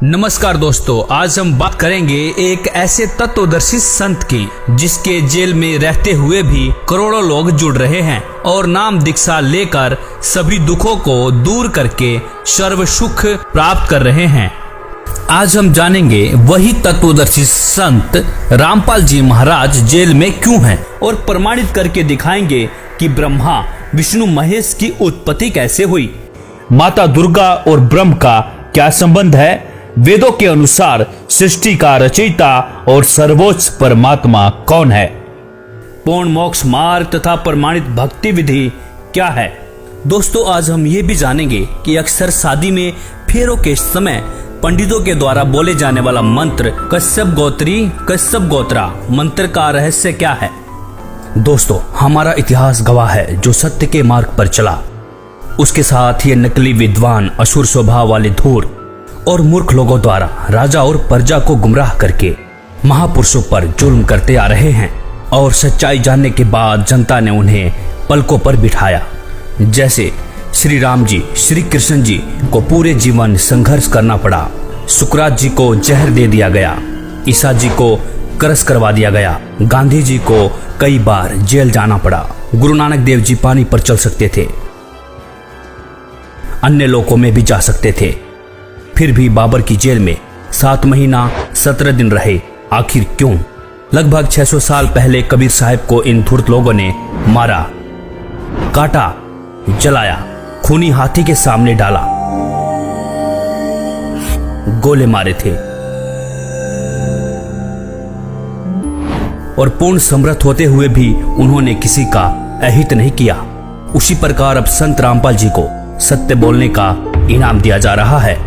नमस्कार दोस्तों, आज हम बात करेंगे एक ऐसे तत्वदर्शी संत की जिसके जेल में रहते हुए भी करोड़ों लोग जुड़ रहे हैं और नाम दीक्षा लेकर सभी दुखों को दूर करके सर्व सुख प्राप्त कर रहे हैं। आज हम जानेंगे वही तत्वदर्शी संत रामपाल जी महाराज जेल में क्यों हैं और प्रमाणित करके दिखाएंगे कि ब्रह्मा विष्णु महेश की उत्पत्ति कैसे हुई, माता दुर्गा और ब्रह्म का क्या संबंध है, वेदों के अनुसार सृष्टि का रचयिता और सर्वोच्च परमात्मा कौन है, पूर्ण मोक्ष मार्ग तथा प्रमाणित भक्ति विधि क्या है। दोस्तों, आज हम ये भी जानेंगे कि अक्सर शादी में फेरों के समय पंडितों के द्वारा बोले जाने वाला मंत्र कश्यप गोत्री कश्यप गोत्रा मंत्र का रहस्य क्या है। दोस्तों, हमारा इतिहास गवाह है जो सत्य के मार्ग पर चला, उसके साथ ये नकली विद्वान असुर स्वभाव वाले धूर और मूर्ख लोगों द्वारा राजा और प्रजा को गुमराह करके महापुरुषों पर जुल्म करते आ रहे हैं और सच्चाई जानने के बाद जनता ने उन्हें पलकों पर बिठाया। जैसे श्री राम जी, श्री कृष्ण जी को पूरे जीवन संघर्ष करना पड़ा, सुकरात जी को जहर दे दिया गया, ईसा जी को क्रश करवा दिया गया, गांधी जी को कई बार जेल जाना पड़ा, गुरु नानक देव जी पानी पर चल सकते थे, अन्य लोकों में भी जा सकते थे, फिर भी बाबर की जेल में 7 महीना 17 दिन रहे। आखिर क्यों? लगभग 600 साल पहले कबीर साहब को इन धूर्त लोगों ने मारा, काटा, जलाया, खूनी हाथी के सामने डाला, गोले मारे थे और पूर्ण समर्थ होते हुए भी उन्होंने किसी का अहित नहीं किया। उसी प्रकार अब संत रामपाल जी को सत्य बोलने का इनाम दिया जा रहा है,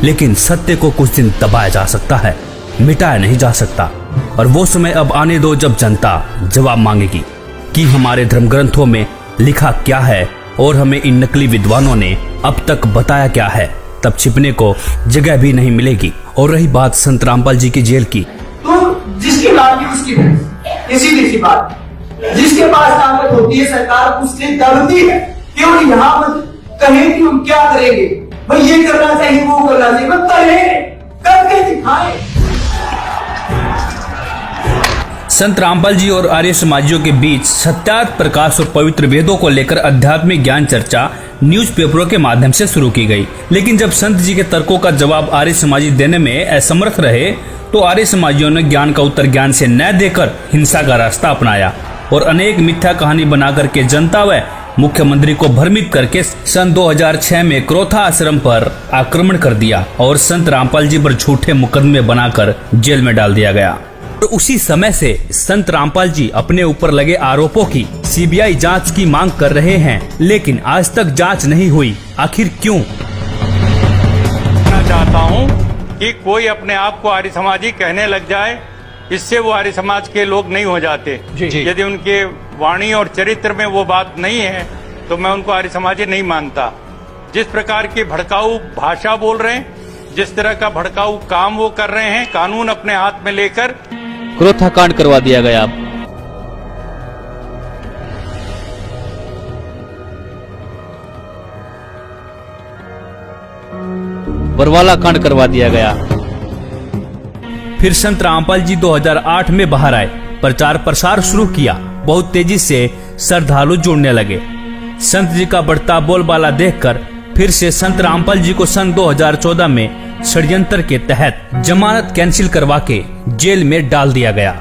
लेकिन सत्य को कुछ दिन दबाया जा सकता है, मिटाया नहीं जा सकता। और वो समय अब आने दो जब जनता जवाब मांगेगी कि हमारे धर्म ग्रंथों में लिखा क्या है और हमें इन नकली विद्वानों ने अब तक बताया क्या है। तब छिपने को जगह भी नहीं मिलेगी। और रही बात संत रामपाल जी की जेल की, तो जिसकी बात उसकी सीधी सी बात, जिसके पास ताकत होती है सरकार उससे डरती है क्योंकि यहाँ पर कहें कि हम क्या करेंगे, भाई ये करना चाहिए वो करना चाहिए, बस करके दिखाए। संत रामपाल जी और आर्य समाजियों के बीच सत्यार्थ प्रकाश और पवित्र वेदों को लेकर आध्यात्मिक ज्ञान चर्चा न्यूज़पेपरों के माध्यम से शुरू की गई। लेकिन जब संत जी के तर्कों का जवाब आर्य समाजी देने में असमर्थ रहे तो आर्य समाजियों ने ज्ञान का उत्तर ज्ञान से न देकर हिंसा का रास्ता अपनाया और अनेक मिथ्या कहानी बना करके जनता व मुख्यमंत्री को भ्रमित करके सन 2006 में क्रोथा आश्रम पर आक्रमण कर दिया और संत रामपाल जी पर झूठे मुकदमे बनाकर जेल में डाल दिया गया। और उसी समय से संत रामपाल जी अपने ऊपर लगे आरोपों की सीबीआई जांच की मांग कर रहे हैं, लेकिन आज तक जांच नहीं हुई। आखिर क्यों? मैं चाहता हूं कि कोई अपने आप को आर्य समाजी कहने लग जाए, इससे वो आर्य समाज के लोग नहीं हो जाते। यदि उनके वाणी और चरित्र में वो बात नहीं है तो मैं उनको आर्य समाजी नहीं मानता। जिस प्रकार की भड़काऊ भाषा बोल रहे हैं, जिस तरह का भड़काऊ काम वो कर रहे हैं, कानून अपने हाथ में लेकर क्रोथा कांड करवा दिया गया। बरवाला कांड करवा दिया गया। फिर संत रामपाल जी 2008 में बाहर आए, प्रचार प्रसार शुरू किया, बहुत तेजी से श्रद्धालु जुड़ने लगे। संत जी का बढ़ता बोलबाला देखकर फिर से संत रामपाल जी को सन 2014 में षड्यंत्र के तहत जमानत कैंसिल करवा के जेल में डाल दिया गया।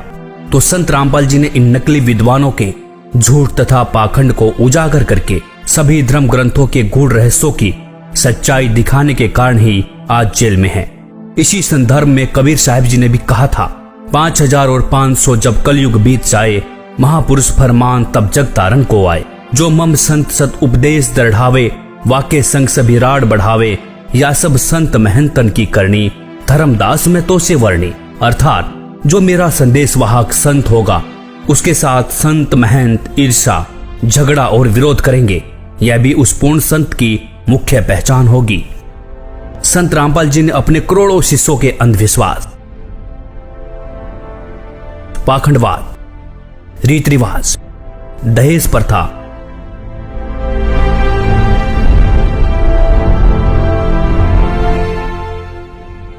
तो संत रामपाल जी ने इन नकली विद्वानों के झूठ तथा पाखंड को उजागर करके सभी धर्म ग्रंथों के गूढ़ रहस्यों की सच्चाई दिखाने के कारण ही आज जेल में है। इसी संदर्भ में कबीर साहब जी ने भी कहा था, 5000 और 500 जब कलयुग बीत जाए, महापुरुष फरमान तब जग तारण को आए, जो मम संत सत उपदेश दृढ़ावे, वाके संग सभी राड बढ़ावे, या सब संत महंतन की करनी, धर्मदास में तो से वर्णी। अर्थात जो मेरा संदेश वाहक संत होगा उसके साथ संत महंत ईर्षा, झगड़ा और विरोध करेंगे, यह भी उस पूर्ण संत की मुख्य पहचान होगी। संत रामपाल जी ने अपने करोड़ों शिष्यों के अंधविश्वास, पाखंडवाद, रीति रिवाज, दहेज प्रथा,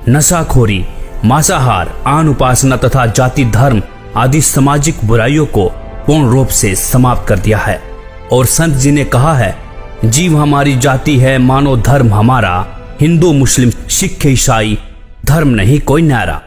नशाखोरी, मांसाहार, आन उपासना तथा जाति धर्म आदि सामाजिक बुराइयों को पूर्ण रूप से समाप्त कर दिया है। और संत जी ने कहा है, जीव हमारी जाति है, मानो धर्म हमारा, हिंदू मुस्लिम सिख ईसाई धर्म नहीं कोई न्यारा।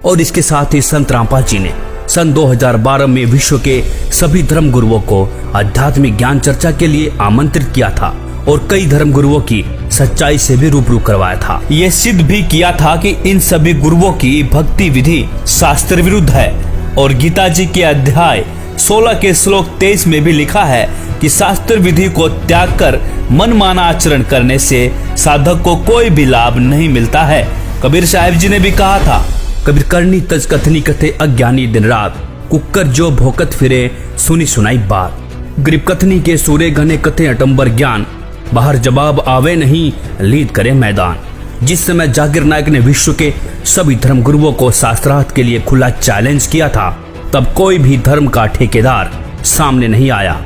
और इसके साथ ही संत रामपाल जी ने सन 2012 में विश्व के सभी धर्म गुरुओं को आध्यात्मिक ज्ञान चर्चा के लिए आमंत्रित किया था और कई धर्म गुरुओं की सच्चाई से भी रूबरू करवाया था। ये सिद्ध भी किया था कि इन सभी गुरुओं की भक्ति विधि शास्त्र विरुद्ध है और गीता जी के अध्याय 16 के श्लोक 23 में भी लिखा है कि शास्त्र विधि को त्याग कर मनमाना आचरण करने से साधक को कोई भी लाभ नहीं मिलता है। कबीर साहिब जी ने भी कहा था, कबीर करनी तज कथनी कथे अज्ञानी दिन रात, कुकर जो भोकत फिरे सुनी सुनाई बात। गरीब कथनी के सूरे घने कथे अटंबर ज्ञान, बाहर जवाब आवे नहीं लीद करे मैदान। जिस समय जाकिर नायक ने विश्व के सभी धर्म गुरुओं को शास्त्रार्थ के लिए खुला चैलेंज किया था, तब कोई भी धर्म का ठेकेदार सामने नहीं आया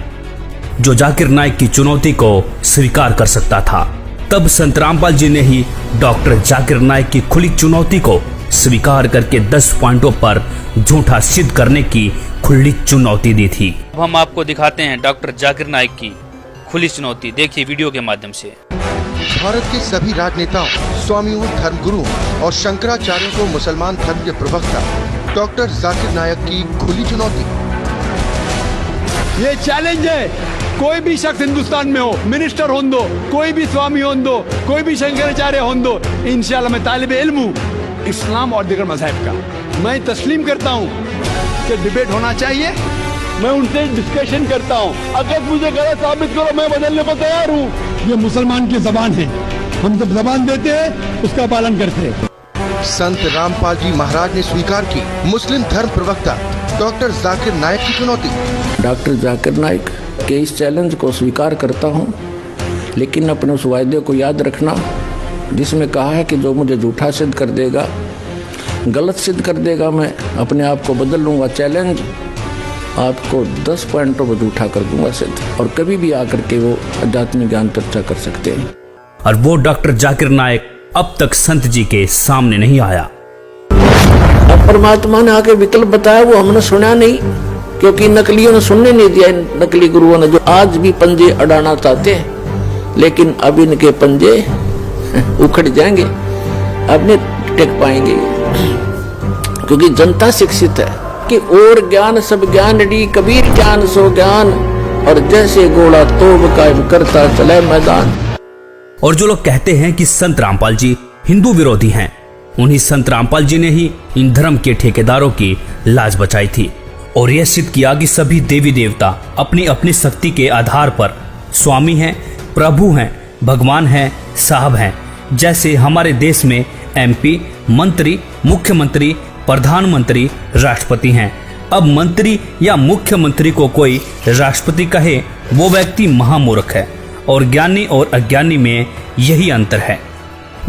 जो जाकिर नायक की चुनौती को स्वीकार कर सकता था। तब संत रामपाल जी ने ही डॉक्टर जाकिर नायक की खुली चुनौती को स्वीकार करके 10 पॉइंटों पर झूठा सिद्ध करने की खुली चुनौती दी थी। अब हम आपको दिखाते हैं डॉक्टर जाकिर नायक की खुली चुनौती, देखिए वीडियो के माध्यम से। भारत के सभी राजनेताओं, स्वामियों, धर्मगुरुओं और शंकराचार्यों को मुसलमान धर्म के प्रवक्ता डॉक्टर जाकिर नायक की खुली चुनौती। ये चैलेंज है, कोई भी शख्स हिंदुस्तान में हो, मिनिस्टर हों दो, कोई भी स्वामी हों दो, कोई भी शंकराचार्य हों दो, इंशाल्लाह मैं तालिबे इल्म हूँ इस्लाम और दीगर मज़हब का। मैं तस्लीम करता हूँ कि डिबेट होना चाहिए, मैं उनसे डिस्कशन करता हूँ, अगर मुझे गलत साबित करो मैं बदलने को तैयार हूँ। ये मुसलमान की जबान है, हम जब जबान देते हैं उसका पालन करते हैं। संत रामपाल जी महाराज ने स्वीकार की मुस्लिम धर्म प्रवक्ता डॉक्टर जाकिर नायक की चुनौती। डॉक्टर जाकिर नायक के इस चैलेंज को स्वीकार करता हूं, लेकिन अपने उस वायदे को याद रखना जिसमें कहा है कि जो मुझे झूठा सिद्ध कर देगा, गलत सिद्ध कर देगा, मैं अपने आप को बदल लूँगा। चैलेंज आपको 10 पॉइंटों पर झूठा कर दूंगा सिद्ध, और कभी भी आकर के वो आध्यात्मिक ज्ञान चर्चा कर सकते हैं। और वो डॉक्टर जाकिर नायक अब तक संत जी के सामने नहीं आया। अब परमात्मा ने आके विकल्प बताया, वो हमने सुना नहीं, क्योंकि नकलियों ने सुनने नहीं दिया। नकली गुरुओं ने जो आज भी पंजे अड़ाना चाहते हैं, लेकिन अब इनके पंजे उखड़ जाएंगे, अब नहीं टेक पाएंगे, क्योंकि जनता शिक्षित है कि और ज्ञान सब ज्ञान डी, कबीर ज्ञान सो ज्ञान, और जैसे घोड़ा तोब कायम करता चले मैदान। और जो लोग कहते हैं कि संत रामपाल जी हिंदू विरोधी हैं, उन्हीं संत रामपाल जी ने ही इन धर्म के ठेकेदारों की लाज बचाई थी और यह सिद्ध किया कि सभी देवी देवता अपनी अपनी शक्ति के आधार पर स्वामी हैं, प्रभु हैं, भगवान हैं, साहब हैं। जैसे हमारे देश में MP, मंत्री, मुख्यमंत्री, प्रधानमंत्री, राष्ट्रपति हैं। अब मंत्री या मुख्यमंत्री को कोई राष्ट्रपति कहे, वो व्यक्ति महामूर्ख है, और ज्ञानी और अज्ञानी में यही अंतर है।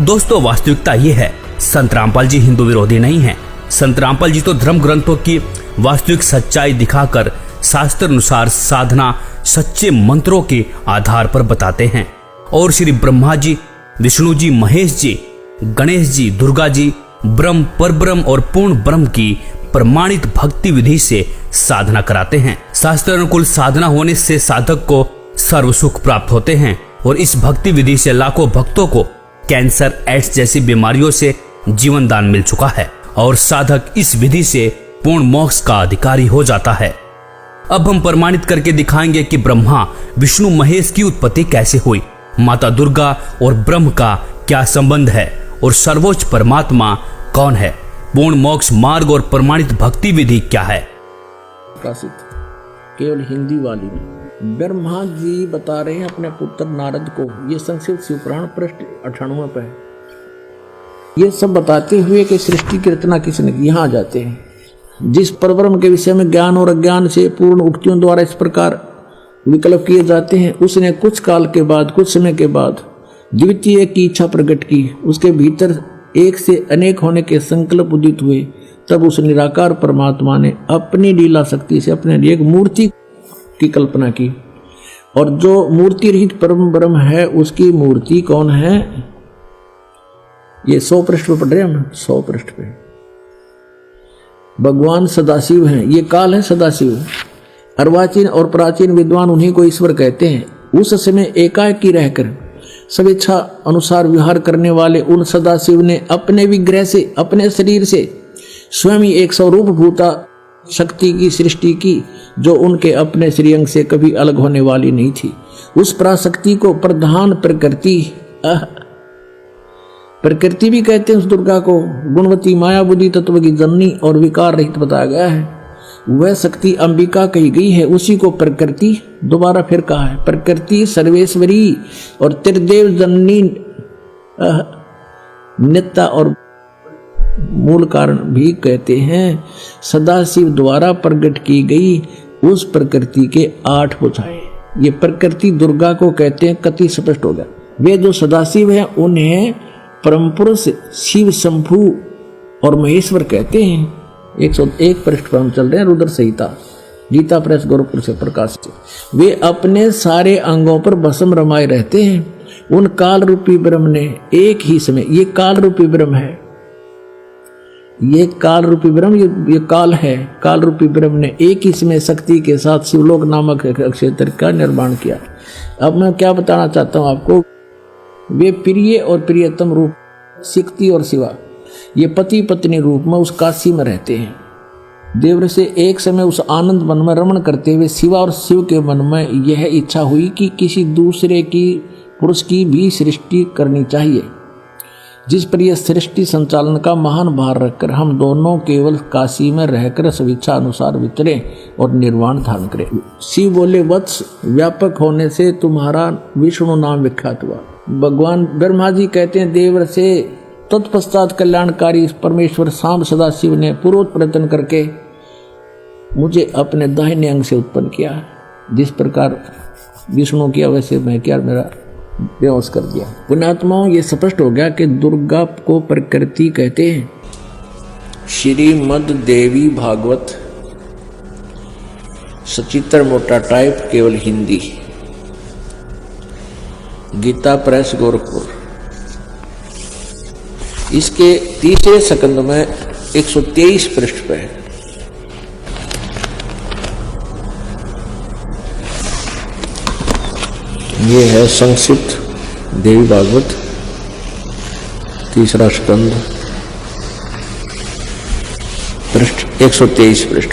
दोस्तों, वास्तविकता ये है, संत रामपाल जी हिंदू विरोधी नहीं हैं। संत रामपाल जी तो धर्म ग्रंथों की वास्तविक सच्चाई दिखाकर शास्त्र अनुसार साधना सच्चे मंत्रों के आधार पर बताते हैं, और श्री ब्रह्मा जी, विष्णु जी, महेश जी, गणेश जी, दुर्गा जी ब्रह्म, परब्रह्म और पूर्ण ब्रह्म की प्रमाणित भक्ति विधि से साधना कराते हैं। शास्त्र अनुकूल साधना होने से साधक को सर्व सुख प्राप्त होते हैं, और इस भक्ति विधि से लाखों भक्तों को कैंसर, एड्स जैसी बीमारियों से जीवन दान मिल चुका है, और साधक इस विधि से पूर्ण मोक्ष का अधिकारी हो जाता है। अब हम प्रमाणित करके दिखाएंगे कि ब्रह्मा, विष्णु, महेश की उत्पत्ति कैसे हुई, माता दुर्गा और ब्रह्म का क्या संबंध है, और सर्वोच्च परमात्मा कौन है, पूर्ण मोक्ष मार्ग और प्रमाणित भक्ति विधि क्या है। प्रकाशित केवल हिंदी वाली में ब्रह्मा जी बता रहे हैं अपने पुत्र नारद को, ये संस्कृत शिवपुराण पृष्ठ 98 पे है। ये सब बताते हुए कि सृष्टि की रचना किसने की। यहाँ आ जाते हैं, जिस परब्रह्म के विषय में ज्ञान और अज्ञान से पूर्ण उक्तियों द्वारा इस प्रकार विकल्प किए जाते हैं, उसने कुछ काल के बाद, कुछ समय के बाद द्वितीय की इच्छा प्रकट की, उसके भीतर एक से अनेक होने के संकल्प उदित हुए। तब उस निराकार परमात्मा ने अपनी लीला शक्ति से अपने लिए एक मूर्ति की कल्पना की, और जो मूर्ति रहित परम ब्रह्म है उसकी मूर्ति कौन है, ये 100 पृष्ठ पे पढ़ रहे हैं हम, 100 पृष्ठ पे। भगवान सदाशिव हैं, ये काल है सदाशिव। अर्वाचीन और प्राचीन विद्वान उन्हीं को ईश्वर कहते हैं। उस समय एकाकी रहकर सब इच्छा अनुसार विहार करने वाले उन सदाशिव ने अपने विग्रह से, अपने शरीर से स्वयं ही एक स्वरूप भूता शक्ति की सृष्टि की, जो उनके अपने श्रीअंग से कभी अलग होने वाली नहीं थी। उस पराशक्ति को प्रधान प्रकृति भी कहते हैं। उस दुर्गा को गुणवती माया बुद्धि तत्व की जननी और विकार रहित बताया गया है। वह शक्ति अंबिका कही गई है, उसी को प्रकृति दोबारा फिर कहा है। प्रकृति सर्वेश्वरी और त्रिदेव जननी नित्या और मूल कारण भी कहते हैं। सदाशिव द्वारा प्रकट की गई उस प्रकृति के 8 भुजाएं, ये प्रकृति दुर्गा को कहते हैं। कति स्पष्ट हो गया। वे जो सदाशिव हैं उन्हें परम पुरुष शिव शंभु और महेश्वर कहते हैं। 101 पृष्ठ पर हम चल रहे हैं, रुद्र संहिता, गीता प्रेस गोरखपुर से प्रकाशित। वे अपने सारे अंगों पर भस्म रमाए रहते हैं। उन काल रूपी ब्रह्म ने एक ही समय, ये काल रूपी ब्रह्म है, ये काल रूपी ब्रह्म, ये काल है, काल रूपी ब्रह्म ने एक ही समय शक्ति के साथ शिवलोक नामक क्षेत्र का निर्माण किया। अब मैं क्या बताना चाहता हूं आपको, वे प्रिय और प्रियतम रूप शक्ति और शिवा, ये पति पत्नी रूप में उस काशी में रहते हैं। देवर से एक समय उस आनंद मन में रमण करते हुए शिवा और शिव के मन में यह इच्छा हुई कि किसी दूसरे की पुरुष की भी सृष्टि करनी चाहिए, जिस पर यह सृष्टि संचालन का महान भार रखकर हम दोनों केवल काशी में रहकर स्वेच्छा अनुसार विचरे और निर्वाण धारण करें। शिव बोले, वत्स व्यापक होने से तुम्हारा विष्णु नाम विख्यात हुआ। भगवान ब्रह्मा जी कहते हैं, देवर से तत्पश्चात कल्याणकारी परमेश्वर सांब सदाशिव ने पूर्वोत्तर प्रयत्न करके मुझे अपने दाहिने अंग से उत्पन्न किया। जिस प्रकार विष्णु किया वैसे मैं किया, मेरा बेहोश कर दिया। पुण्यात्माओं, ये स्पष्ट हो गया कि दुर्गा को प्रकृति कहते हैं। श्रीमद् देवी भागवत सचित्र मोटा टाइप, केवल हिंदी, गीता प्रेस गोरखपुर। इसके तीसरे स्कंद में 123 पृष्ठ पे है। ये है संक्षिप्त देवी भागवत तीसरा स्कंद, पृष्ठ 123 पृष्ठ।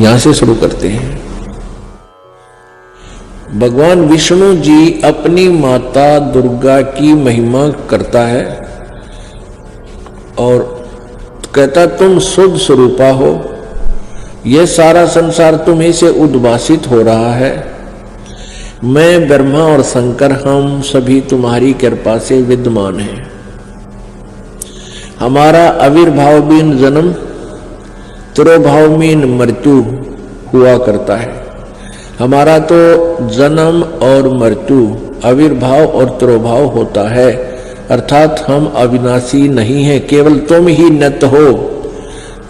यहां से शुरू करते हैं। भगवान विष्णु जी अपनी माता दुर्गा की महिमा करता है और कहता, तुम शुद्ध स्वरूपा हो, यह सारा संसार तुम्हीं से उद्भासित हो रहा है। मैं ब्रह्मा और शंकर हम सभी तुम्हारी कृपा से विद्यमान हैं। हमारा आविर्भाव बिन जन्म, तिरोभाव बिन मृत्यु हुआ करता है। हमारा तो जन्म और मृत्यु, आविर्भाव और तिरोभाव होता है, अर्थात हम अविनाशी नहीं हैं। केवल तुम ही नित्य हो,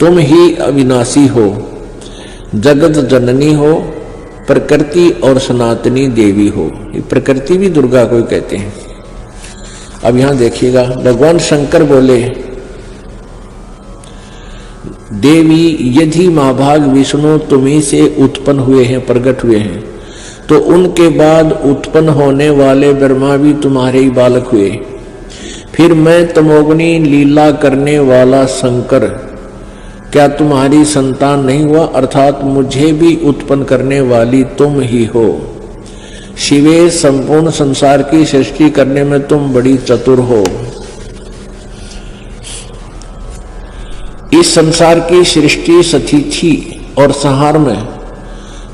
तुम ही अविनाशी हो, जगत जननी हो, प्रकृति और सनातनी देवी हो। ये प्रकृति भी दुर्गा को ही कहते हैं। अब यहां देखिएगा, भगवान शंकर बोले, देवी यदि महाभाग विष्णु तुम्हीं से उत्पन्न हुए हैं, प्रकट हुए हैं, तो उनके बाद उत्पन्न होने वाले ब्रह्मा भी तुम्हारे ही बालक हुए। फिर मैं तमोगुनी लीला करने वाला शंकर क्या तुम्हारी संतान नहीं हुआ? अर्थात मुझे भी उत्पन्न करने वाली तुम ही हो। शिवे, संपूर्ण संसार की सृष्टि करने में तुम बड़ी चतुर हो। इस संसार की सृष्टि, स्थिति और संहार में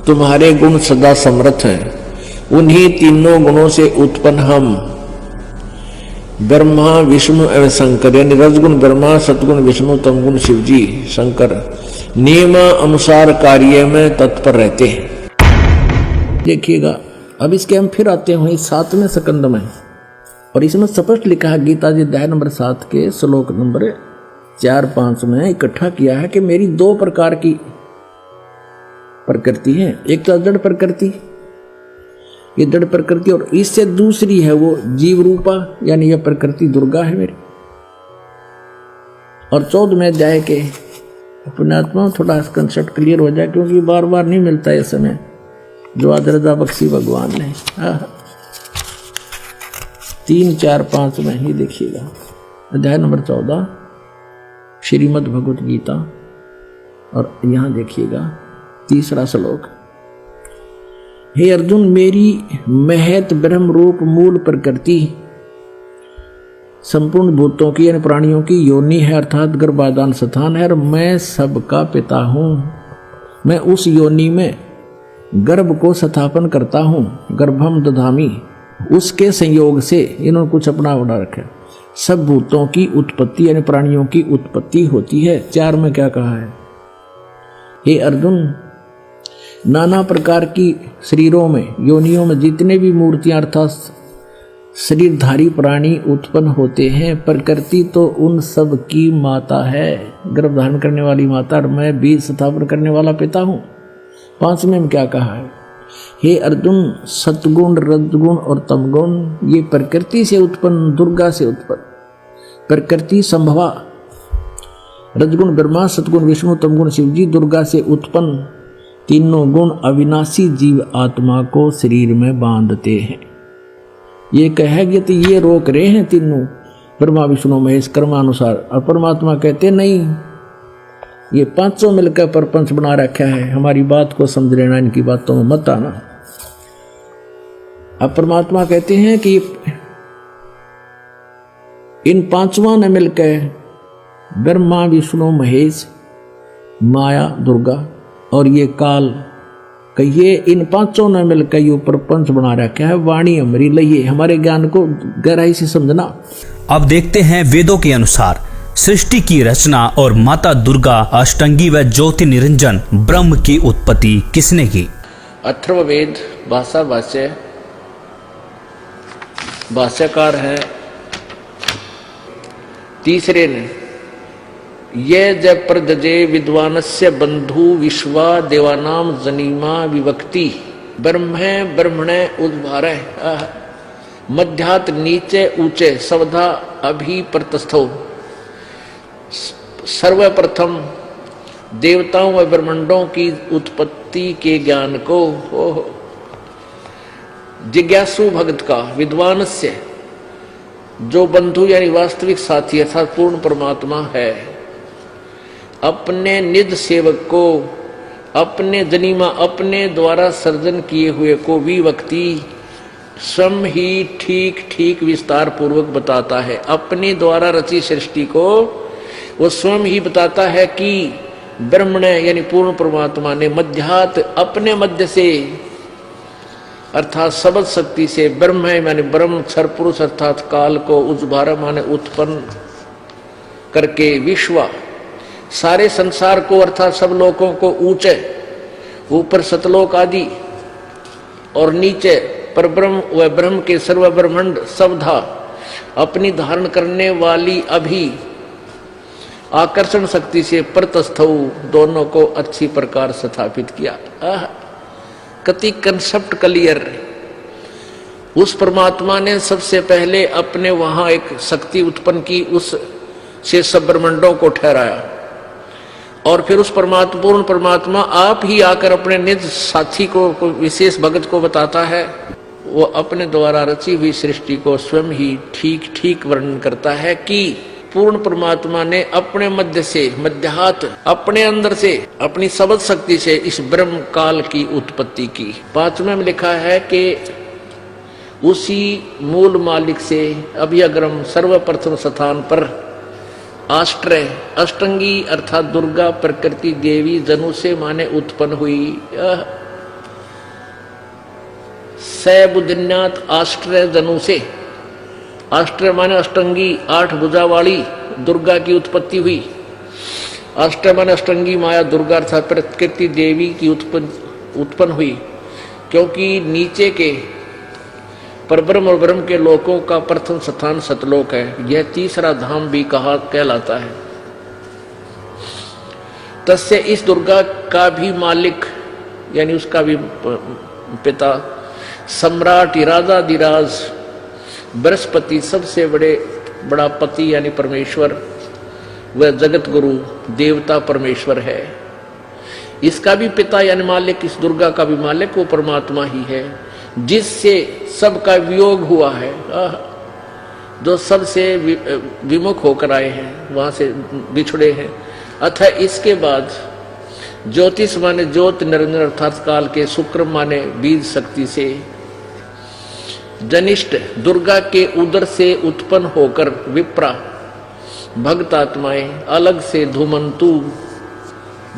तुम्हारे गुण सदा समर्थ हैं। उन्हीं तीनों गुणों से उत्पन्न हम ब्रह्मा, विष्णु एवं शंकर, यानी रजगुण ब्रह्मा, सतगुण विष्णु, तमगुण शिवजी शंकर, नियम अनुसार कार्य में तत्पर रहते हैं। देखिएगा, अब इसके हम फिर आते हैं 7वें स्कंद में, और इसमें स्पष्ट लिखा है, गीता जी अध्याय नंबर 7 के श्लोक नंबर 4-5 में इकट्ठा किया है कि मेरी 2 प्रकार की प्रकृति है। एक तो जड़ प्रकृति ये जड़ प्रकृति, और इससे दूसरी है वो जीव रूपा, यानी यह प्रकृति दुर्गा है मेरी। और 14वें अध्याय के अपने आत्मा में थोड़ा कंसेप्ट क्लियर हो जाए, क्योंकि बार बार नहीं मिलता ये समय जो आज रजा बख्शी भगवान ने। 3, 4, 5 में ही देखिएगा, अध्याय नंबर 14 श्रीमद् भगवत गीता, और यहां देखिएगा 3रा श्लोक। हे अर्जुन, मेरी महत ब्रह्म रूप मूल प्रकृति संपूर्ण भूतों की यानी प्राणियों की योनि है, अर्थात गर्भाधान स्थान है, और मैं सबका पिता हूं। मैं उस योनि में गर्भ को स्थापन करता हूं, गर्भम दधामी। उसके संयोग से इन्होंने कुछ अपना बना रखा, सब भूतों की उत्पत्ति यानी प्राणियों की उत्पत्ति होती है। 4 में क्या कहा है? हे अर्जुन, नाना प्रकार की शरीरों में योनियों में जितने भी मूर्तियां अर्थात शरीरधारी प्राणी उत्पन्न होते हैं, प्रकृति तो उन सब की माता है, गर्भ धारण करने वाली माता, और मैं बीज स्थापन करने वाला पिता हूं। 5वें में क्या कहा है? हे अर्जुन, सतगुण रजगुण और तमगुण ये प्रकृति से उत्पन्न, दुर्गा से उत्पन्न प्रकृति संभवा, रजगुण ब्रह्मा, सतगुण विष्णु, तमगुण शिव जी, दुर्गा से उत्पन्न तीनों गुण अविनाशी जीव आत्मा को शरीर में बांधते हैं। ये कहेंगे तो ये रोक रहे हैं तीनों, ब्रह्मा विष्णु महेश कर्मानुसार, और परमात्मा कहते नहीं, ये 5 मिलकर प्रपंच बना रखा है, हमारी बात को समझ लेना, इनकी बातों में मत आना। अब परमात्मा कहते हैं कि इन 5 ने मिलकर ब्रह्मा विष्णु महेश माया दुर्गा और ये काल कहिए, इन 5 ने मिलकर ये प्रपंच बना रखा है। वाणी हमारी लइए, हमारे ज्ञान को गहराई से समझना। अब देखते हैं वेदों के अनुसार सृष्टि की रचना और माता दुर्गा अष्टंगी व ज्योति निरंजन ब्रह्म की उत्पत्ति किसने की? अथर्ववेद भाषा भाष्य, भाष्यकार है 3 ने, ये जय प्रदजे विद्वानस्य बंधु विश्वा देवानाम जनीमा विभक्ति ब्रह्मे ब्रह्मणे उद्भारे मध्यात नीचे ऊंचे सवधा अभी प्रतस्थो। सर्वप्रथम देवताओं व ब्रह्मांडों की उत्पत्ति के ज्ञान को जिज्ञासु भक्त का, विद्वानस्य जो बंधु यानी वास्तविक साथी अर्थात पूर्ण परमात्मा है, अपने निज सेवक को, अपने जनीमा अपने द्वारा सर्जन किए हुए को विभक्ति स्वयं ही ठीक ठीक विस्तार पूर्वक बताता है। अपने द्वारा रची सृष्टि को वो स्वयं ही बताता है कि ब्रह्म ने यानी पूर्ण परमात्मा ने मध्यात अपने मध्य से अर्थात सबद शक्ति से ब्रह्म है माने ब्रह्म क्षर पुरुष अर्थात काल को उद्भार माने उत्पन्न करके विश्व सारे संसार को अर्थात सब लोगों को ऊंचे ऊपर सतलोक आदि और नीचे परब्रह्म व ब्रह्म के सर्व ब्रह्मांड सबधा अपनी धारण करने वाली अभी आकर्षण शक्ति से प्रतस्थौ दोनों को अच्छी प्रकार स्थापित किया। कति कंसेप्ट क्लियर। उस परमात्मा ने सबसे पहले अपने वहां एक शक्ति उत्पन्न की, उस से सब ब्रह्मांडों को ठहराया और फिर उस परमात्मा पूर्ण परमात्मा आप ही आकर अपने निज साथी को विशेष भगत को बताता है। वो अपने द्वारा रची हुई सृष्टि को स्वयं ही ठीक ठीक वर्णन करता है कि पूर्ण परमात्मा ने अपने मध्य से मध्यात अपने अंदर से अपनी सबद शक्ति से इस ब्रह्म काल की उत्पत्ति की। 5वें में लिखा है कि उसी मूल मालिक से अभ्यग्रम सर्वप्रथम स्थान पर आष्ट्रय अष्टंगी अर्थात दुर्गा प्रकृति देवी जनु से माने उत्पन्न हुई। सैबुद्धिन्यात आष्ट्रय जनु से, आष्ट्रय माने अष्टंगी 8 भुजा वाली दुर्गा की उत्पत्ति हुई। आष्ट्रय माने अष्टंगी माया दुर्गा अर्थात प्रकृति देवी की उत्पन्न हुई, क्योंकि नीचे के परब्रह्म और ब्रह्म के लोकों का प्रथम स्थान सतलोक है। यह तीसरा धाम भी कहलाता है। तस्य इस दुर्गा का भी मालिक यानी उसका भी पिता सम्राट राजाधिराज बृहस्पति सबसे बड़ा पति यानी परमेश्वर, वह जगत गुरु देवता परमेश्वर है। इसका भी पिता यानी मालिक, इस दुर्गा का भी मालिक वो परमात्मा ही है, जिससे सबका वियोग हुआ है, जो सबसे विमुख होकर आए हैं, वहां से बिछड़े हैं। अतः इसके बाद ज्योतिष माने ज्योत निरंजन अर्थात काल के, शुक्र माने बीज शक्ति से, जनिष्ठ दुर्गा के उदर से उत्पन्न होकर विप्रा भक्त आत्माएं, अलग से धूमंतु,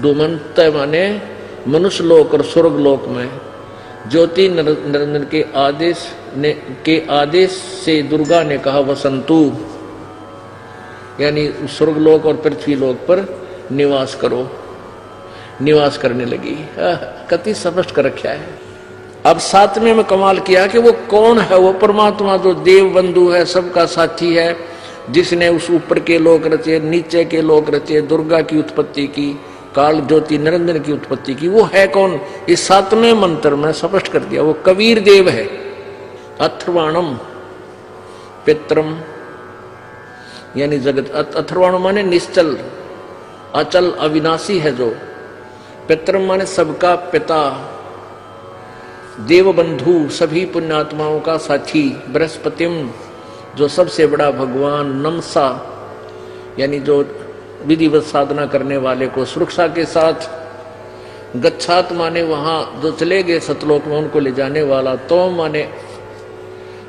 धूमंत माने मनुष्य लोक और स्वर्ग लोक में ज्योति निरंजन के आदेश से दुर्गा ने कहा वसंतु, यानी स्वर्गलोक और पृथ्वी लोक पर निवास करो, निवास करने लगी। कति स्पष्ट कर रखा है। अब सातवें में कमाल किया कि वो कौन है, वो परमात्मा जो देव बंधु है, सबका साथी है, जिसने उस ऊपर के लोक रचे, नीचे के लोक रचे, दुर्गा की उत्पत्ति की, काल ज्योति निरंजन की उत्पत्ति की। वो है कौन? इस सातवें मंत्र में स्पष्ट कर दिया, वो कबीर देव है। अथर्वाणम पित्रम यानी जगत, अथर्वाणम माने निश्चल अचल अविनाशी है जो, पित्रम माने सबका पिता, देव बंधु सभी पुण्यात्माओं का साथी, बृहस्पतिम जो सबसे बड़ा भगवान, नमसा यानी जो विधिवत साधना करने वाले को सुरक्षा के साथ, गच्छात माने वहां जो चले गए सतलोक में उनको ले जाने वाला, तो माने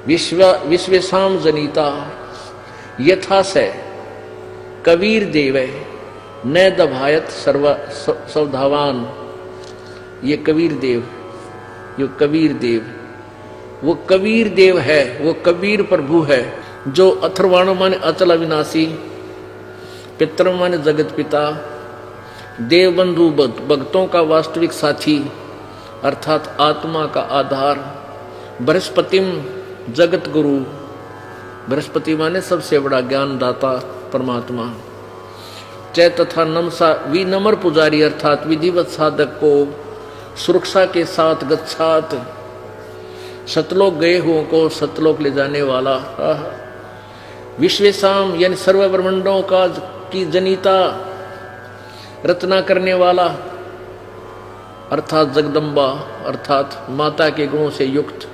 विश्वेशाम जनिता यथा से कबीर देव न दभायत सवधावान, ये कबीर देव, ये कबीर देव, वो कबीर देव है, वो कबीर प्रभु है जो अथर्वाण माने अचल अविनाशी, पितृ माने जगत पिता, देव बंधु भक्तों का वास्तविक साथी अर्थात आत्मा का आधार, बृहस्पतिम जगत गुरु, बृहस्पति माने सबसे बड़ा ज्ञानदाता परमात्मा, चै तथा नमसा विनम्र पुजारी अर्थात विधिवत साधक को सुरक्षा के साथ गच्छात सतलोक गए हुओं को सतलोक ले जाने वाला, विश्वेशाम यानी सर्व ब्रह्मांडों का की जनिता रचना करने वाला अर्थात जगदम्बा अर्थात माता के गुणों से युक्त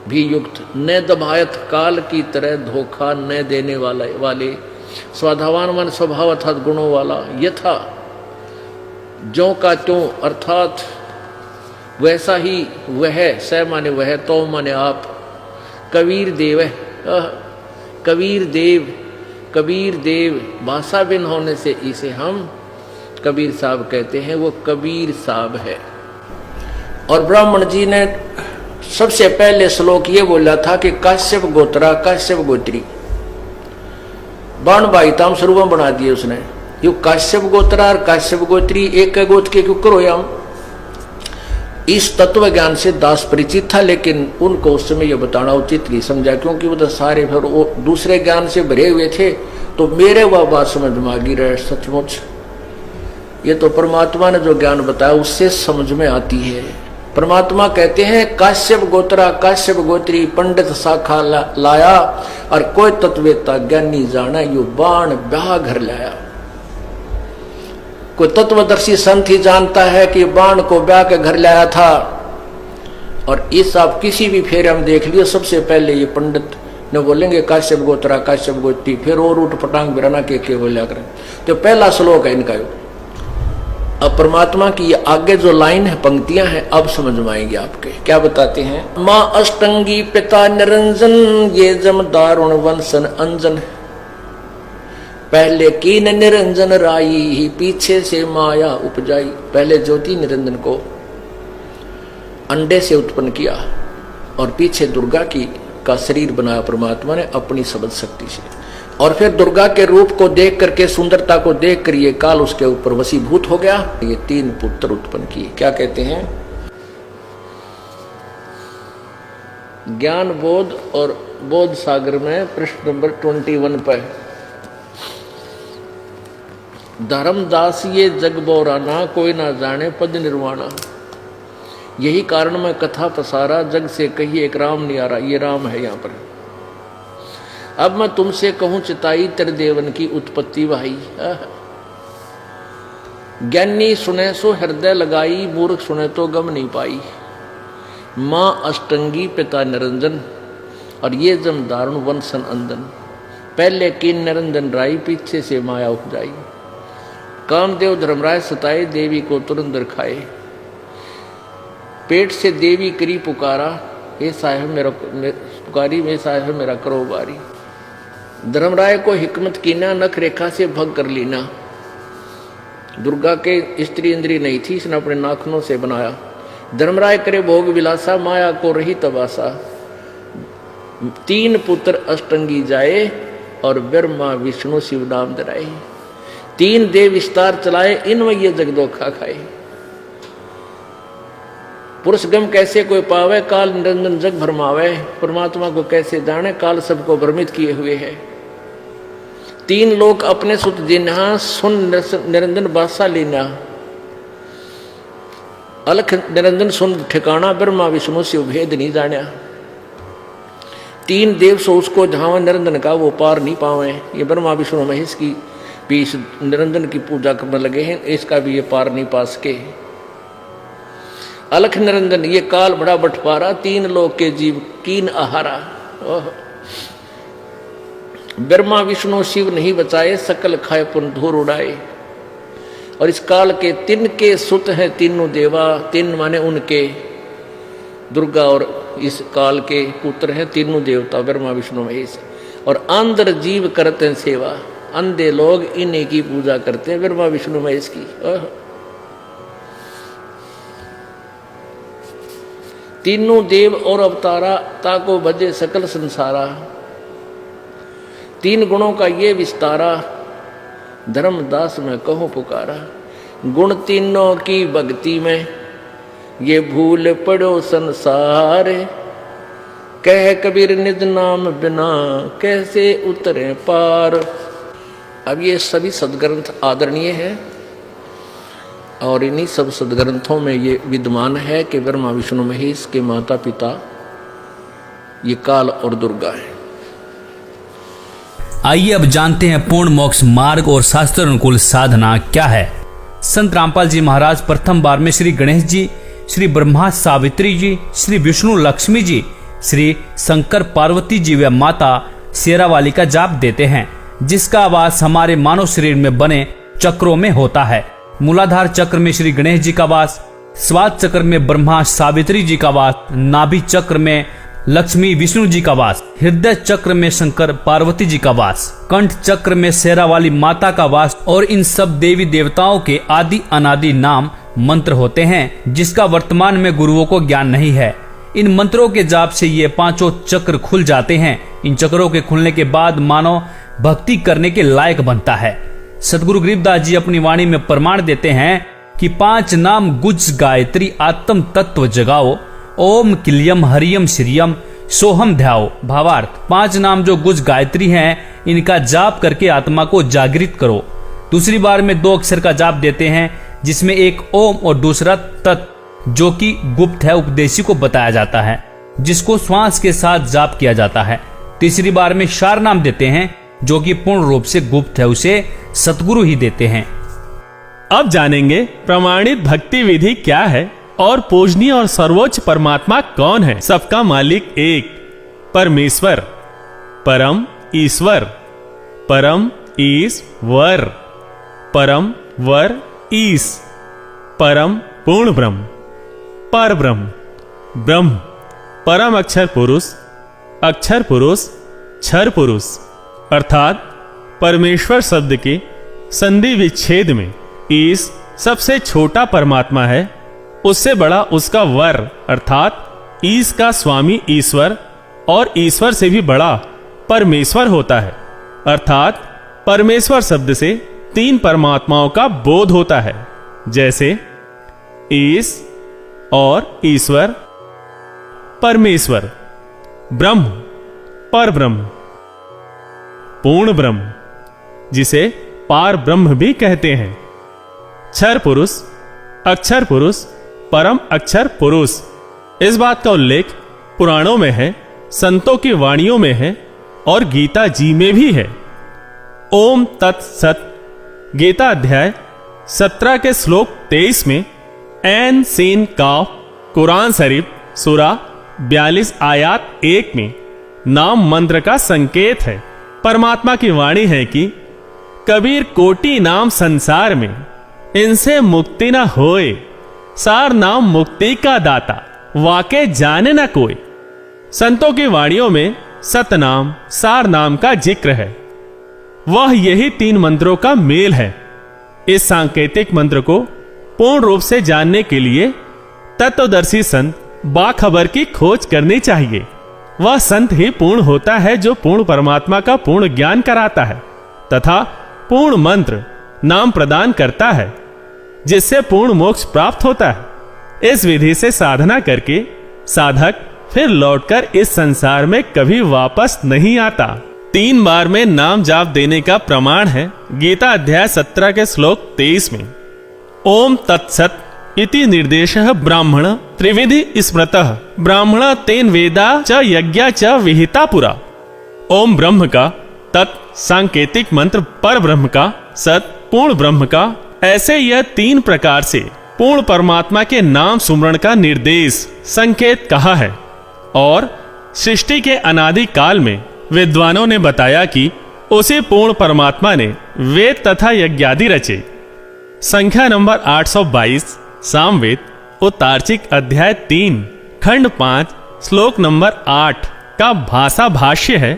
भी युक्त, न दभायत काल की तरह धोखा न देने वाले, स्वाधावान मन स्वभाव अर्थात गुणों वाला, यथा ज्यों का त्यों अर्थात वैसा ही वह, स माने वह, तो माने आप, कबीर देव है, कबीर देव, कबीर देव भाषा भिन्न होने से इसे हम कबीर साहब कहते हैं, वो कबीर साहब है। और ब्राह्मण जी ने सबसे पहले श्लोक ये बोला था कि काश्यप गोत्रा काश्यप गोत्री, बाण बाईताम स्वरूप बना दिए उसने, यो काश्यप गोत्रा और काश्यप गोत्री एक गोत्र के क्यों करो हम। इस तत्व ज्ञान से दास परिचित था, लेकिन उनको उस समय यह बताना उचित नहीं समझा, क्योंकि वो तो सारे फिर वो दूसरे ज्ञान से भरे हुए थे, तो मेरे वह बात समझ में आ गई रहे। सचमुच ये तो परमात्मा ने जो ज्ञान बताया उससे समझ में आती है। परमात्मा कहते हैं काश्यप गोत्रा काश्यप गोत्री पंडित शाखा लाया, और कोई तत्वेता ज्ञानी जाना यो बाण ब्याह घर लाया। कोई तत्वदर्शी संत ही जानता है कि बाण को ब्याह के घर लाया था। और इस आप किसी भी फेरे हम देख लियो, सबसे पहले ये पंडित ने बोलेंगे काश्यप गोत्रा काश्यप गोत्री, फिर और उठ पटांग बिराना के बोलिया करें। तो पहला श्लोक है इनका। अब परमात्मा की ये आगे जो लाइन है, पंक्तियां हैं, अब समझ में आएंगे आपके। क्या बताते हैं? माँ अष्टंगी पिता निरंजन, ये जम दारुण वंशन अंजन, पहले कीन निरंजन राई, ही पीछे से माया उपजाई। पहले ज्योति निरंजन को अंडे से उत्पन्न किया और पीछे दुर्गा का शरीर बनाया परमात्मा ने अपनी शब्द शक्ति से, और फिर दुर्गा के रूप को देख करके, सुंदरता को देख कर ये काल उसके ऊपर वशीभूत हो गया। ये 3 पुत्र उत्पन्न किए। क्या कहते हैं? ज्ञान बोध और बोध सागर में पृष्ठ नंबर 21 पर, धर्मदास ये जग बोराना, कोई ना जाने पद निर्वाणा। यही कारण मैं कथा पसारा, जग से कही एक राम नहीं आ रहा। ये राम है यहाँ पर। अब मैं तुमसे कहूं चिताई, तेरे देवन की उत्पत्ति भाई। ज्ञानी सुने सो हृदय लगाई, मूर्ख सुने तो गम नहीं पाई। माँ अष्टंगी पिता निरंजन, और ये जम दारुण वंशन अंदन। पहले कीन निरंजन राई, पीछे से माया उपजाई। कामदेव धर्मराय सताए, देवी को तुरंत दिखाए। पेट से देवी करी पुकारा, हे साहेब मेरा पुकारी, मे साहेब मेरा करो बारी। धर्मराय को हिकमत कीना, नख रेखा से भग कर लीना। दुर्गा के स्त्री इंद्री नहीं थी, इसने अपने नाखूनों से बनाया। धर्मराय करे भोग विलासा, माया को रही तबासा। 3 पुत्र अष्टंगी जाए, और ब्रह्मा विष्णु शिव नाम धराए। 3 देव विस्तार चलाए, इनमें ये जग धोखा खाए। पुरुष गम कैसे कोई पावे, काल निरंजन जग भरमावे। परमात्मा को कैसे जाने, काल सबको भ्रमित किए हुए है। 3 लोग अपने सुत जिन्हा, सुन निरंजन बासा लीना। अलख निरंजन सुन ठिकाना, ब्रह्मा विष्णु शिव भेद नहीं जाना। 3 देव सो उसको धावे, निरंजन का वो पार नहीं पावे। ये ब्रह्मा विष्णु महेश की भी इस निरंजन की पूजा करने लगे हैं, इसका भी ये पार नहीं पा सके। अलख निरंजन ये काल बड़ा बंटवारा, 3 लोक के जीव कीन आहारा। ब्रह्मा विष्णु शिव नहीं बचाए, सकल खाए पुन धूर उड़ाए। और इस काल के 3 के सुत हैं तीनों देवा। 3 माने उनके, दुर्गा और इस काल के पुत्र हैं तीनों देवता, ब्रह्मा विष्णु महेश। और अंदर जीव करते हैं सेवा, अंधे लोग इन्हीं की पूजा करते हैं, ब्रह्मा विष्णु महेश की। तीनों देव और अवतारा, ताको भजे सकल संसारा। 3 गुणों का ये विस्तारा, धर्मदास में कहो पुकारा। गुण तीनों की भक्ति में, ये भूल पड़ो संसार। कह कबीर निज नाम बिना, कैसे उतरे पार। अब ये सभी सदग्रंथ आदरणीय है, और इन्हीं सब सदग्रंथों में ये विद्यमान है कि ब्रह्मा विष्णु महेश के माता पिता ये काल और दुर्गा है। आइए अब जानते हैं पूर्ण मोक्ष मार्ग और शास्त्र अनुकूल साधना क्या है। संत रामपाल जी महाराज प्रथम बार में श्री गणेश जी, श्री ब्रह्मा सावित्री जी, श्री विष्णु लक्ष्मी जी, श्री शंकर पार्वती जी व माता शेरावाली का जाप देते हैं, जिसका वास हमारे मानव शरीर में बने चक्रों में होता है। मूलाधार चक्र में श्री गणेश जी का वास, स्वाद चक्र में ब्रह्मा सावित्री जी का वास, नाभि चक्र में लक्ष्मी विष्णु जी का वास, हृदय चक्र में शंकर पार्वती जी का वास, कंठ चक्र में शेरावाली माता का वास। और इन सब देवी देवताओं के आदि अनादि नाम मंत्र होते हैं, जिसका वर्तमान में गुरुओं को ज्ञान नहीं है। इन मंत्रों के जाप से ये 5 चक्र खुल जाते हैं। इन चक्रों के खुलने के बाद मानव भक्ति करने के लायक बनता है। सदगुरु गरीबदास जी अपनी वाणी में प्रमाण देते हैं कि 5 नाम गुज गायत्री आत्म तत्व जगाओ, ओम किलियम हरियम श्रियम सोहम ध्याओ। भावार्थ, 5 नाम जो गुज गायत्री हैं, इनका जाप करके आत्मा को जागृत करो। दूसरी बार में 2 अक्षर का जाप देते हैं, जिसमें एक ओम और दूसरा तत्, जो कि गुप्त है, उपदेशी को बताया जाता है, जिसको श्वास के साथ जाप किया जाता है। तीसरी बार में शार नाम देते हैं, जो कि पूर्ण रूप से गुप्त है, उसे सतगुरु ही देते हैं। अब जानेंगे प्रमाणित भक्ति विधि क्या है और पूजनीय और सर्वोच्च परमात्मा कौन है। सबका मालिक एक, परमेश्वर, परम ईश्वर, परम ईश्वर, परम वर ईश, परम पूर्ण ब्रह्म, पर ब्रह्म, ब्रह्म, परम अक्षर पुरुष, क्षर पुरुष। अर्थात परमेश्वर शब्द के संधि विच्छेद में ईश सबसे छोटा परमात्मा है, उससे बड़ा उसका वर अर्थात ईश का स्वामी ईश्वर, और ईश्वर से भी बड़ा परमेश्वर होता है। अर्थात परमेश्वर शब्द से 3 परमात्माओं का बोध होता है, जैसे ईश और ईश्वर, परमेश्वर, ब्रह्म, पर ब्रह्म, पूर्ण ब्रह्म, जिसे पार ब्रह्म भी कहते हैं, क्षर पुरुष, अक्षर पुरुष, परम अक्षर पुरुष। इस बात का उल्लेख पुराणों में है, संतों की वाणियों में है और गीता जी में भी है। ओम तत्सत गीता अध्याय 17 के श्लोक 23 में ऐन सीन काफ कुरान शरीफ सूरा 42 आयात 1 में नाम मंत्र का संकेत है। परमात्मा की वाणी है कि कबीर कोटि नाम संसार में, इनसे मुक्ति न होए, सार नाम मुक्ति का दाता, वाके जाने न कोई। संतों की वाणियों में सतनाम सार नाम का जिक्र है। वह यही 3 मंत्रों का मेल है। इस सांकेतिक मंत्र को पूर्ण रूप से जानने के लिए तत्वदर्शी संत बाखबर की खोज करनी चाहिए। वह संत ही पूर्ण होता है जो पूर्ण परमात्मा का पूर्ण ज्ञान कराता है तथा पूर्ण मंत्र नाम प्रदान करता है, जिससे पूर्ण मोक्ष प्राप्त होता है। इस विधि से साधना करके साधक फिर लौटकर इस संसार में कभी वापस नहीं आता। 3 बार में नाम जाप देने का प्रमाण है गीता अध्याय 17 के श्लोक 23 में ओम तत्सत इति निर्देशः ब्राह्मण त्रिविधि स्मृतः ब्राह्मण तेन वेदा च यज्ञा च विहिता पुरा। ओम ब्रह्म का, तत् सांकेतिक मंत्र पर ब्रह्म का, सत पूर्ण ब्रह्म का, ऐसे यह 3 प्रकार से पूर्ण परमात्मा के नाम सुमरण का निर्देश संकेत कहा है। और सृष्टि के अनादि काल में विद्वानों ने बताया कि उसी पूर्ण परमात्मा ने वेद तथा यज्ञादि रचे। संख्या नंबर 822 सामवेद उत्तार्चिक अध्याय 3 खंड 5 श्लोक नंबर 8 का भाषा भाष्य है।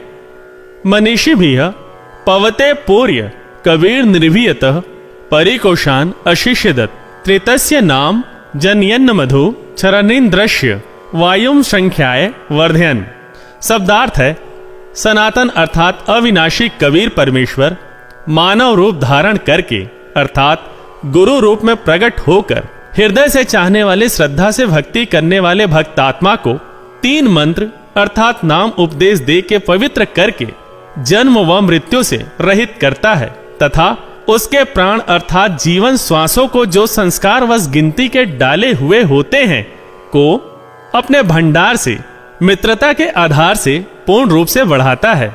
मनीषी भी पवते पूर्य कबीर निर्भीयतः परिकोशान अशिष्यदत् त्रितस्य नाम जनयन्न मधु चरणीन्द्रश्य वायुम संख्याय वर्धयन। शब्दार्थ है, सनातन अर्थात अविनाशी कबीर परमेश्वर मानव रूप धारण करके अर्थात गुरु रूप में प्रकट होकर हृदय से चाहने वाले श्रद्धा से भक्ति करने वाले भक्तात्मा को 3 मंत्र अर्थात नाम उपदेश दे के पवित्र करके जन्म व मृत्यु से रहित करता है तथा उसके प्राण अर्थात जीवन श्वासों को जो संस्कार वश गिनती के डाले हुए होते हैं को अपने भंडार से मित्रता के आधार से पूर्ण रूप से बढ़ाता है,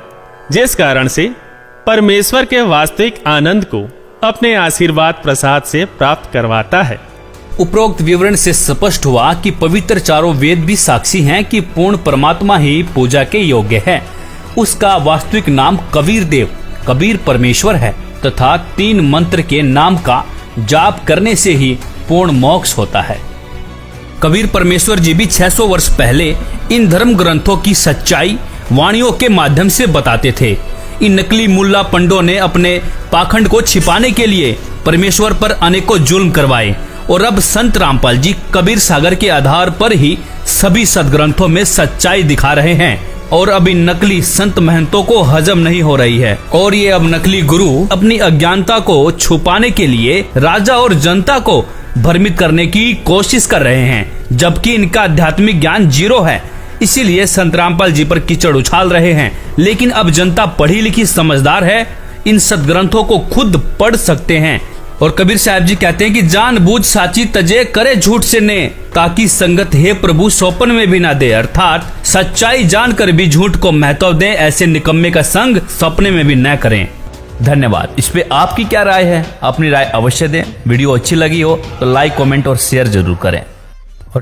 जिस कारण से परमेश्वर के वास्तविक आनंद को अपने आशीर्वाद प्रसाद से प्राप्त करवाता है। उपरोक्त विवरण से स्पष्ट हुआ कि पवित्र चारों वेद भी साक्षी हैं कि पूर्ण परमात्मा ही पूजा के योग्य है। उसका वास्तविक नाम कबीर देव कबीर परमेश्वर है तथा 3 मंत्र के नाम का जाप करने से ही पूर्ण मोक्ष होता है। कबीर परमेश्वर जी भी 600 वर्ष पहले इन धर्म ग्रंथों की सच्चाई वाणियों के माध्यम से बताते थे। इन नकली मुल्ला पंडों ने अपने पाखंड को छिपाने के लिए परमेश्वर पर अनेकों जुल्म करवाए और अब संत रामपाल जी कबीर सागर के आधार पर ही सभी सदग्रंथों में सच्चाई दिखा रहे हैं। और अब इन नकली संत महंतों को हजम नहीं हो रही है और ये अब नकली गुरु अपनी अज्ञानता को छुपाने के लिए राजा और जनता को भ्रमित करने की कोशिश कर रहे हैं, जबकि इनका आध्यात्मिक ज्ञान 0 है। इसीलिए संत रामपाल जी पर कीचड़ उछाल रहे हैं। लेकिन अब जनता पढ़ी लिखी समझदार है, इन सदग्रंथों को खुद पढ़ सकते हैं। और कबीर साहब जी कहते हैं कि जानबूझ साची तजे करे झूठ से ने, ताकि संगत हे प्रभु सौपन में भी ना दे। अर्थात सच्चाई जानकर भी झूठ को महत्व दें, ऐसे निकम्मे का संग सपने में भी न करें। धन्यवाद। इस पे आपकी क्या राय है? अपनी राय अवश्य दें। वीडियो अच्छी लगी हो तो लाइक, कमेंट और शेयर जरूर करें।